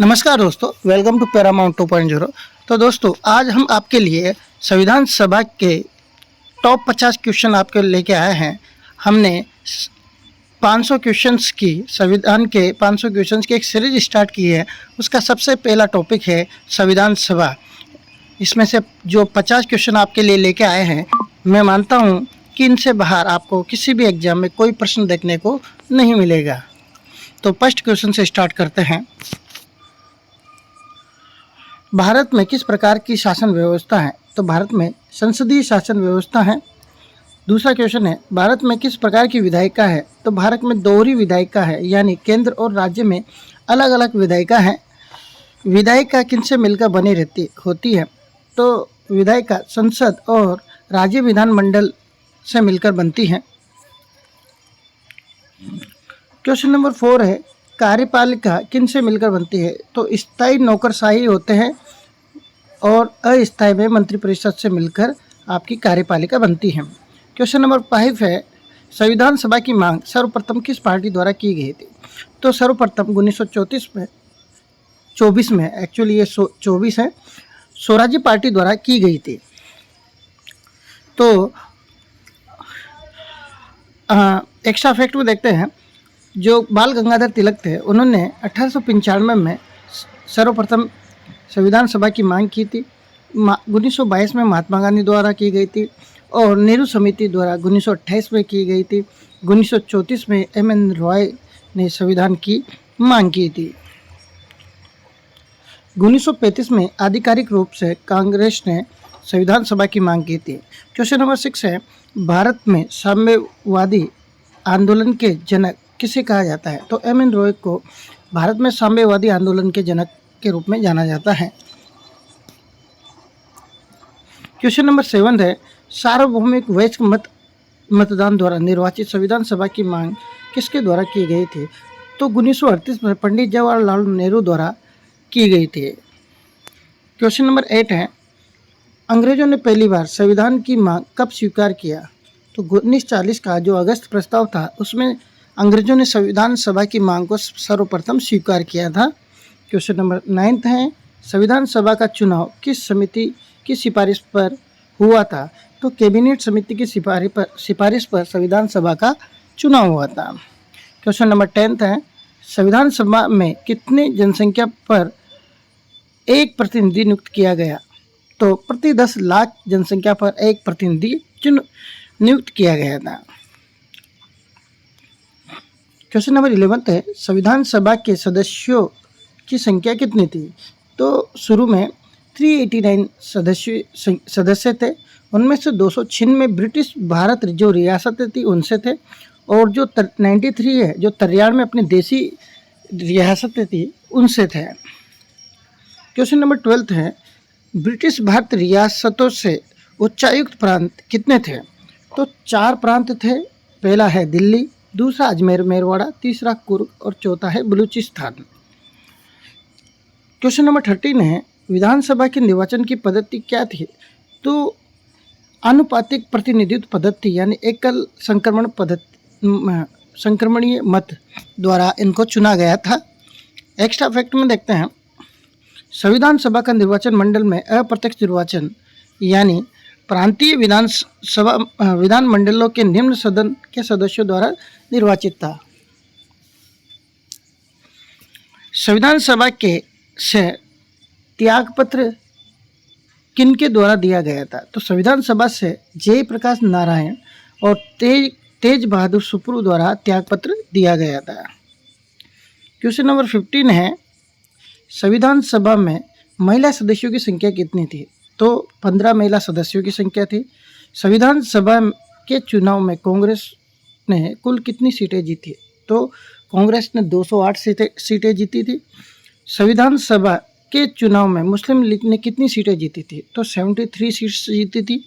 नमस्कार दोस्तों, welcome to Paramount 2.0। तो दोस्तों, आज हम आपके लिए संविधान सभा के टॉप 50 क्वेश्चन आपके लेके आए हैं। हमने 500 क्वेश्चंस की संविधान के 500 क्वेश्चंस की एक सीरीज स्टार्ट की है। उसका सबसे पहला टॉपिक है संविधान सभा। इसमें से जो 50 क्वेश्चन आपके लिए लेके आए हैं, मैं मानता हूँ कि इनसे बाहर आपको किसी भी एग्जाम में कोई प्रश्न देखने को नहीं मिलेगा। तो फर्स्ट क्वेश्चन से स्टार्ट करते हैं। भारत में किस प्रकार की शासन व्यवस्था है? तो भारत में संसदीय शासन व्यवस्था है। दूसरा क्वेश्चन है, भारत में किस प्रकार की विधायिका है? तो भारत में दोहरी विधायिका है, यानी केंद्र और राज्य में अलग अलग विधायिका है। विधायिका किनसे मिलकर बनी रहती होती है? तो विधायिका संसद और राज्य विधानमंडल से मिलकर बनती है। क्वेश्चन नंबर 4 है, कार्यपालिका किनसे मिलकर बनती है? तो स्थायी नौकरशाही होते हैं और अस्थायी में मंत्रिपरिषद से मिलकर आपकी कार्यपालिका बनती है। क्वेश्चन नंबर 5 है, संविधान सभा की मांग सर्वप्रथम किस पार्टी द्वारा की गई थी? तो सर्वप्रथम 1924 में एक्चुअली ये 24 है, स्वराज्य पार्टी द्वारा की गई थी। तो एक्स्ट्रा फैक्ट में देखते हैं, जो बाल गंगाधर तिलक थे, उन्होंने 1895 में सर्वप्रथम संविधान सभा की मांग की थी। 1922 में महात्मा गांधी द्वारा की गई थी और नेहरू समिति द्वारा 1928 में की गई थी। 1934 में एम.एन. रॉय ने संविधान की मांग की थी। 1935 में आधिकारिक रूप से कांग्रेस ने संविधान सभा की मांग की थी। क्वेश्चन नंबर 6 है, भारत में साम्यवादी आंदोलन के जनक किसे कहा जाता है? तो एम.एन. रॉय को भारत में साम्यवादी आंदोलन के जनक के रूप में जाना जाता है। क्वेश्चन नंबर 7 है, सार्वभौमिक वयस्क मतदान द्वारा निर्वाचित संविधान सभा की मांग किसके द्वारा की गई थी? तो 1938 में पंडित जवाहरलाल नेहरू द्वारा की गई थी। क्वेश्चन नंबर 8 है, अंग्रेजों ने पहली बार संविधान की मांग कब स्वीकार किया? तो 1940 का जो अगस्त प्रस्ताव था, उसमें अंग्रेजों ने संविधान सभा की मांग को सर्वप्रथम स्वीकार किया था। क्वेश्चन नंबर 9 है, संविधान सभा का चुनाव किस समिति की सिफारिश पर हुआ था? तो कैबिनेट समिति की सिफारिश पर संविधान सभा का चुनाव हुआ था। क्वेश्चन नंबर 10 है, संविधान सभा में कितनी जनसंख्या पर एक प्रतिनिधि नियुक्त किया गया? तो प्रति 10 लाख जनसंख्या पर एक प्रतिनिधि नियुक्त किया गया था। क्वेश्चन नंबर 11 है, संविधान सभा के सदस्यों की संख्या कितनी थी? तो शुरू में 389 सदस्य थे। उनमें से 296 ब्रिटिश भारत जो रियासतें थी उनसे थे, और जो 93 है, जो 93 में अपनी देसी रियासतें थी उनसे थे। क्वेश्चन नंबर 12 है, ब्रिटिश भारत रियासतों से उच्चायुक्त प्रांत कितने थे? तो 4 प्रांत थे। पहला है दिल्ली, दूसरा अजमेर मेरवाड़ा, तीसरा कुर्ग और चौथा है बलूचिस्तान। क्वेश्चन नंबर 13 है, विधानसभा के निर्वाचन की पद्धति क्या थी? तो आनुपातिक प्रतिनिधित्व पद्धति, यानी एकल संक्रमणीय मत द्वारा इनको चुना गया था। एक्स्ट्रा फैक्ट में देखते हैं, संविधान सभा का निर्वाचन मंडल में अप्रत्यक्ष निर्वाचन, यानी प्रांतीय विधान मंडलों के निम्न सदन के सदस्यों द्वारा निर्वाचित था। संविधान सभा के से त्यागपत्र किनके द्वारा दिया गया था? तो संविधान सभा से जयप्रकाश नारायण और तेज बहादुर सुप्रू द्वारा त्यागपत्र दिया गया था। क्वेश्चन नंबर 15 है, संविधान सभा में महिला सदस्यों की संख्या कितनी थी? तो 15 महिला सदस्यों की संख्या थी। संविधान सभा के चुनाव में कांग्रेस ने कुल कितनी सीटें जीती? तो कांग्रेस ने 208 सीटें जीती थी। संविधान सभा के चुनाव में मुस्लिम लीग ने कितनी सीटें जीती थी? तो 73 सीट्स जीती थी।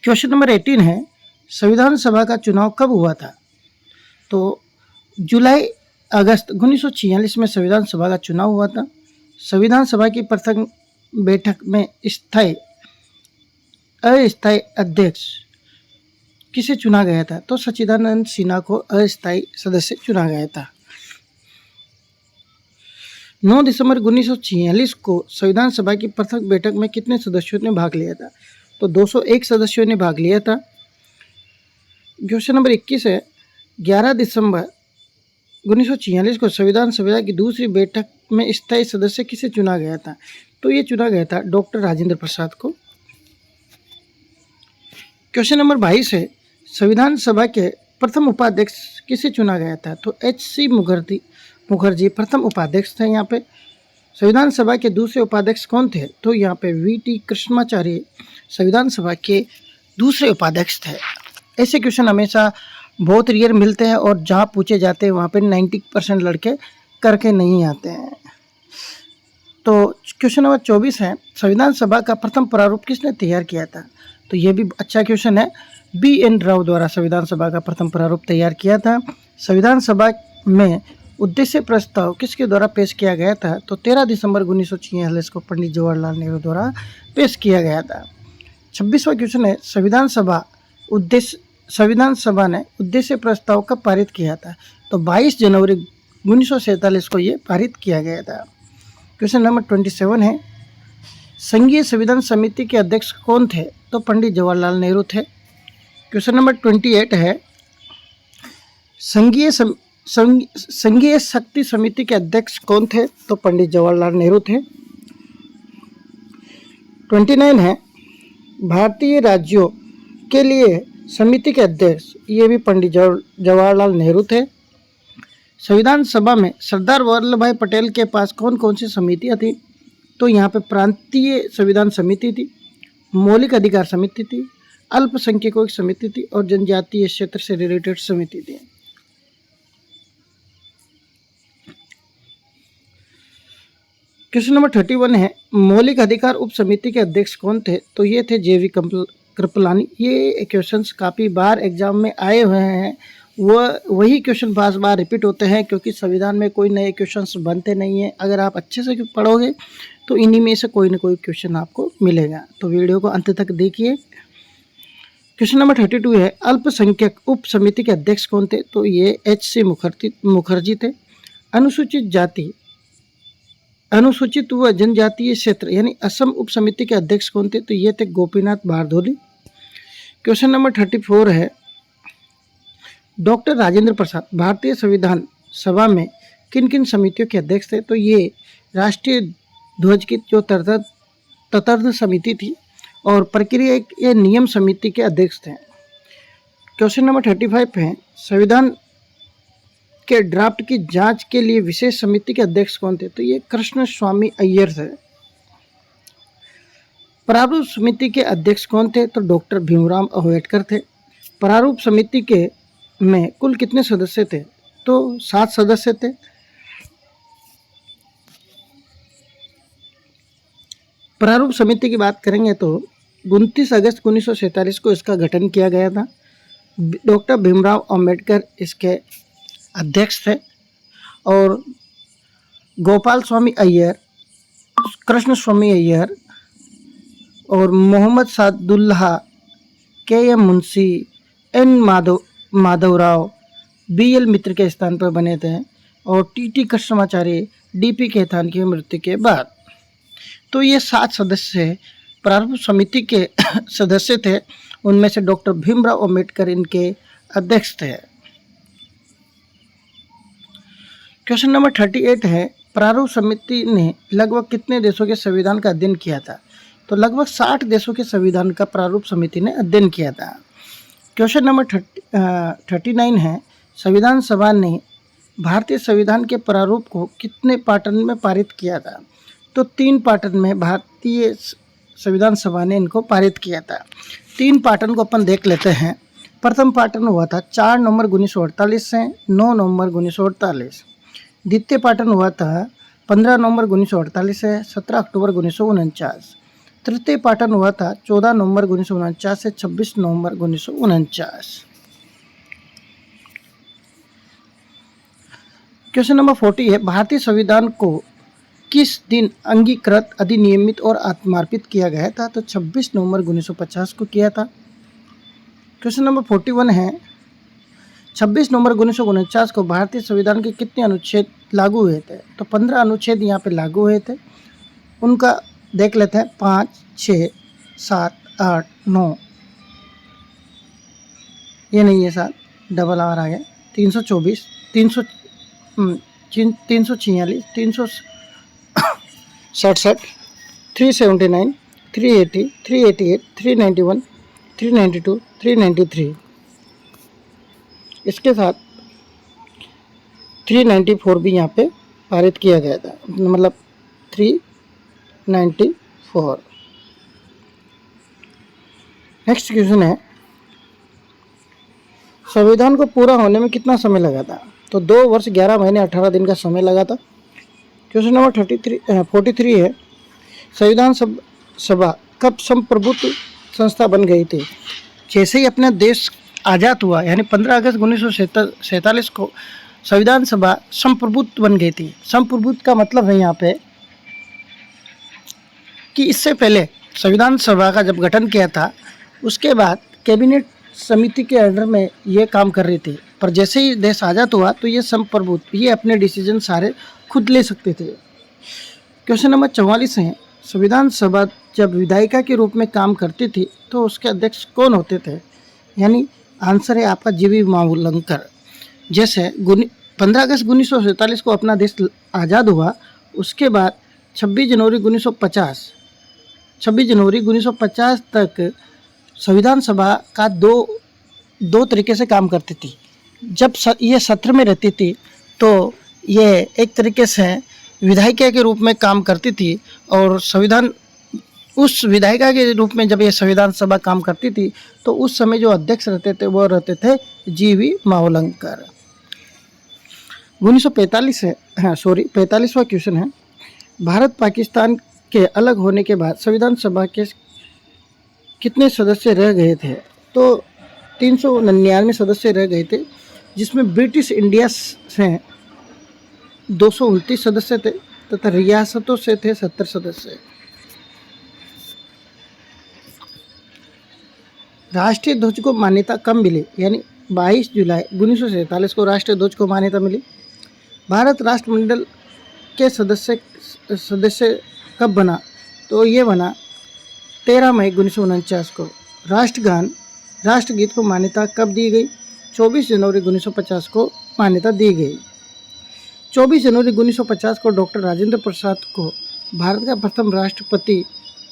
क्वेश्चन नंबर 18 है, संविधान सभा का चुनाव कब हुआ था? तो जुलाई अगस्त 1946 में संविधान सभा का चुनाव हुआ था। संविधान सभा की प्रथम बैठक में अस्थायी अध्यक्ष किसे चुना गया था? तो सच्चिदानंद सिन्हा को अस्थायी सदस्य चुना गया था। 9 दिसंबर 1946 को संविधान सभा की प्रथम बैठक में कितने सदस्यों ने भाग लिया था? तो 201 सदस्यों ने भाग लिया था। क्वेश्चन नंबर 21 है, 11 दिसंबर 1946 को संविधान सभा की दूसरी बैठक में स्थायी सदस्य किसे चुना गया था? तो ये चुना गया था डॉक्टर राजेंद्र प्रसाद को। क्वेश्चन नंबर 22 है, संविधान सभा के प्रथम उपाध्यक्ष किसे चुना गया था? तो H.C. मुखर्जी प्रथम उपाध्यक्ष थे। यहाँ पे संविधान सभा के दूसरे उपाध्यक्ष कौन थे? तो यहाँ पे V.T. कृष्णाचार्य संविधान सभा के दूसरे उपाध्यक्ष थे। ऐसे क्वेश्चन हमेशा बहुत रेयर मिलते हैं और जहाँ पूछे जाते हैं वहाँ पे 90% लड़के करके नहीं आते हैं। तो क्वेश्चन नंबर 24 है, संविधान सभा का प्रथम प्रारूप किसने तैयार किया था? तो ये भी अच्छा क्वेश्चन है। B.N. राव द्वारा संविधान सभा का प्रथम प्रारूप तैयार किया था। संविधान सभा में उद्देश्य प्रस्ताव किसके द्वारा पेश किया गया था? तो 13 दिसंबर 1946 को पंडित जवाहरलाल नेहरू द्वारा पेश किया गया था। 26वां क्वेश्चन है, संविधान सभा ने उद्देश्य प्रस्ताव कब पारित किया था? तो 22 जनवरी 1947 को ये पारित किया गया था। क्वेश्चन नंबर 27 है, संघीय संविधान समिति के अध्यक्ष कौन थे? तो पंडित जवाहरलाल नेहरू थे। क्वेश्चन नंबर 28 है, संघीय शक्ति समिति के अध्यक्ष कौन थे? तो पंडित जवाहरलाल नेहरू थे। 29 है, भारतीय राज्यों के लिए समिति के अध्यक्ष, ये भी पंडित जवाहरलाल नेहरू थे। संविधान सभा में सरदार वल्लभ भाई पटेल के पास कौन कौन सी समितियाँ थी? तो यहाँ पे प्रांतीय संविधान समिति थी, मौलिक अधिकार समिति थी, अल्पसंख्यकों की समिति थी और जनजातीय क्षेत्र से रिलेटेड समिति थी। क्वेश्चन नंबर 31 है, मौलिक अधिकार उप समिति के अध्यक्ष कौन थे? तो ये थे JV कृपलानी। ये क्वेश्चंस काफ़ी बार एग्जाम में आए हुए हैं, वही क्वेश्चन बार बार रिपीट होते हैं क्योंकि संविधान में कोई नए क्वेश्चंस बनते नहीं हैं। अगर आप अच्छे से पढ़ोगे तो इन्हीं में से कोई ना कोई क्वेश्चन आपको मिलेगा। तो वीडियो को अंत तक देखिए। क्वेश्चन नंबर 32 है, अल्पसंख्यक उप समिति के अध्यक्ष कौन थे? तो ये H.C. मुखर्जी थे। अनुसूचित जाति, अनुसूचित व जनजातीय क्षेत्र यानी असम उप समिति के अध्यक्ष कौन थे? तो ये थे गोपीनाथ बारदोली। क्वेश्चन नंबर 34 है, डॉक्टर राजेंद्र प्रसाद भारतीय संविधान सभा में किन किन समितियों के अध्यक्ष थे? तो ये राष्ट्रीय ध्वज की जो तटस्थ समिति थी और प्रक्रिया ये नियम समिति के अध्यक्ष थे। क्वेश्चन नंबर 35 है, संविधान के ड्राफ्ट की जांच के लिए विशेष समिति के अध्यक्ष कौन थे? तो ये कृष्ण स्वामी अय्यर थे। प्रारूप समिति के अध्यक्ष कौन थे? तो डॉक्टर भीमराव अंबेडकर थे। प्रारूप समिति के में कुल कितने सदस्य थे? तो 7 सदस्य थे। प्रारूप समिति की बात करेंगे तो 29 अगस्त 1947 को इसका गठन किया गया था। डॉक्टर भीमराव अंबेडकर इसके अध्यक्ष थे और गोपाल स्वामी अय्यर, कृष्ण स्वामी अय्यर और Mohammad Sadullah, KM Munshi, N Madhavrao, BL मित्र के स्थान पर बने थे और TT कृष्णाचार्य, DP खेतान की मृत्यु के बाद। तो ये 7 सदस्य प्रारूप समिति के सदस्य थे, उनमें से डॉक्टर भीमराव अंबेडकर इनके अध्यक्ष थे। क्वेश्चन नंबर 38 है, प्रारूप समिति ने लगभग कितने देशों के संविधान का अध्ययन किया था? तो लगभग 60 देशों के संविधान का प्रारूप समिति ने अध्ययन किया था। क्वेश्चन नंबर 39 है, संविधान सभा ने भारतीय संविधान के प्रारूप को कितने पाटन में पारित किया था? तो 3 पाटन में भारतीय संविधान सभा ने इनको पारित किया था। 3 पाटन को अपन देख लेते हैं। प्रथम पाटन हुआ था 4 नवंबर 1948 से 9 नवंबर 1948। द्वितीय पाटन हुआ था 15 नवंबर 1948 से 17 अक्टूबर 1949। तृतीय पाटन हुआ था 14 नवंबर 1949 से 26 नवंबर 1949। क्वेश्चन नंबर 40 है, भारतीय संविधान को किस दिन अंगीकृत, अधिनियमित और आत्मार्पित किया गया था? तो 26 नवंबर 1950 को किया था। क्वेश्चन नंबर 41 है, 26 नवंबर 1949 को भारतीय संविधान के कितने अनुच्छेद लागू हुए थे? तो 15 अनुच्छेद यहाँ पे लागू हुए थे। उनका देख लेते हैं, 5, 6, 7, 8, 9, ये नहीं है 7, डबल आर आ गया, 324, 346, 367, 379, 380, 388, 391, 392, 393। इसके साथ 394 भी यहाँ पे पारित किया गया था, मतलब 394। नेक्स्ट क्वेश्चन है, संविधान को पूरा होने में कितना समय लगा था? तो 2 वर्ष 11 महीने 18 दिन का समय लगा था। क्वेश्चन नंबर 43 है, संविधान सभा कब संप्रभुत्व संस्था बन गई थी? जैसे ही अपना देश आज़ाद हुआ, यानी 15 अगस्त 1947 को संविधान सभा संप्रभुत्व बन गई थी। संप्रभुत्व का मतलब है यहाँ पे कि इससे पहले संविधान सभा का जब गठन किया था, उसके बाद कैबिनेट समिति के अंडर में ये काम कर रही थी, पर जैसे ही देश आज़ाद हुआ तो ये संप्रभुत्व, ये अपने डिसीजन सारे खुद ले सकते थे। क्वेश्चन नंबर 44 है, संविधान सभा जब विधायिका के रूप में काम करती थी तो उसके अध्यक्ष कौन होते थे? यानी आंसर है आपका जीवी मावलंकर। जैसे 15 अगस्त 1947 को अपना देश आज़ाद हुआ, उसके बाद 26 जनवरी 1950 तक संविधान सभा का दो तरीके से काम करती थी। जब ये सत्र में रहती थी तो ये एक तरीके से विधायिका के रूप में काम करती थी, और उस विधायिका के रूप में जब ये संविधान सभा काम करती थी तो उस समय जो अध्यक्ष रहते थे वो रहते थे जीवी मावलंकर। 45वां क्वेश्चन है, भारत पाकिस्तान के अलग होने के बाद संविधान सभा के कितने सदस्य रह गए थे? तो 399 सदस्य रह गए थे, जिसमें ब्रिटिश इंडिया से 229 सदस्य थे तथा रियासतों से थे 70 सदस्य। राष्ट्रीय ध्वज को मान्यता कब मिली? यानी 22 जुलाई 1947 को राष्ट्रीय ध्वज को मान्यता मिली। भारत राष्ट्रमंडल के सदस्य कब बना? तो ये बना 13 मई 1949 को। राष्ट्रगीत को मान्यता कब दी गई? 24 जनवरी 1950 को मान्यता दी गई। 24 जनवरी 1950 को डॉक्टर राजेंद्र प्रसाद को भारत का प्रथम राष्ट्रपति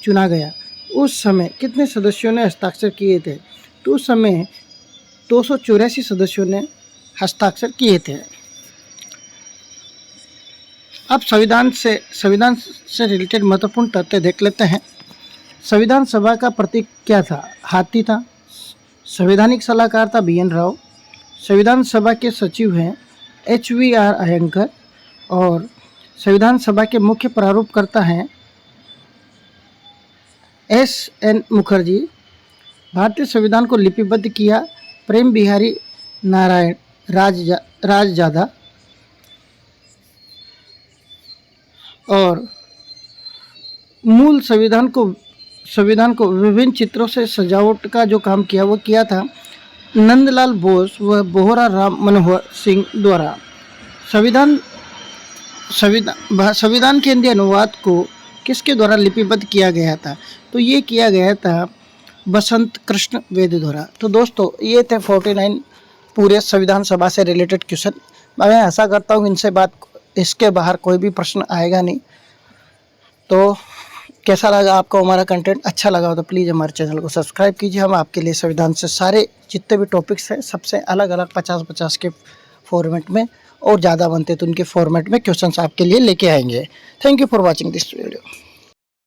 चुना गया। उस समय कितने सदस्यों ने हस्ताक्षर किए थे? तो उस समय 284 सदस्यों ने हस्ताक्षर किए थे। अब संविधान से रिलेटेड महत्वपूर्ण तथ्य देख लेते हैं। संविधान सभा का प्रतीक क्या था? हाथी था। संवैधानिक सलाहकार था BN राव। संविधान सभा के सचिव हैं HVR अयंकर, और संविधान सभा के मुख्य प्रारूपकर्ता हैं SN मुखर्जी। भारतीय संविधान को लिपिबद्ध किया प्रेम बिहारी नारायण राजजादा, और मूल संविधान को विभिन्न चित्रों से सजावट का जो काम किया वो किया था नंदलाल बोस व बोहरा राम मनोहर सिंह द्वारा। संविधान के हिंदी अनुवाद को किसके द्वारा लिपिबद्ध किया गया था? तो ये किया गया था बसंत कृष्ण वेद द्वारा। तो दोस्तों, ये थे 49 पूरे संविधान सभा से रिलेटेड क्वेश्चन। मैं आशा करता हूँ इसके बाहर कोई भी प्रश्न आएगा नहीं। तो कैसा लगा आपको हमारा कंटेंट? अच्छा लगा हो तो प्लीज़ हमारे चैनल को सब्सक्राइब कीजिए। हम आपके लिए संविधान से सारे जितने भी टॉपिक्स हैं सबसे अलग अलग 50-50 के फॉर्मेट में, और ज़्यादा बनते तो उनके फॉर्मेट में क्वेश्चंस आपके लिए लेके आएंगे। Thank you for watching this video.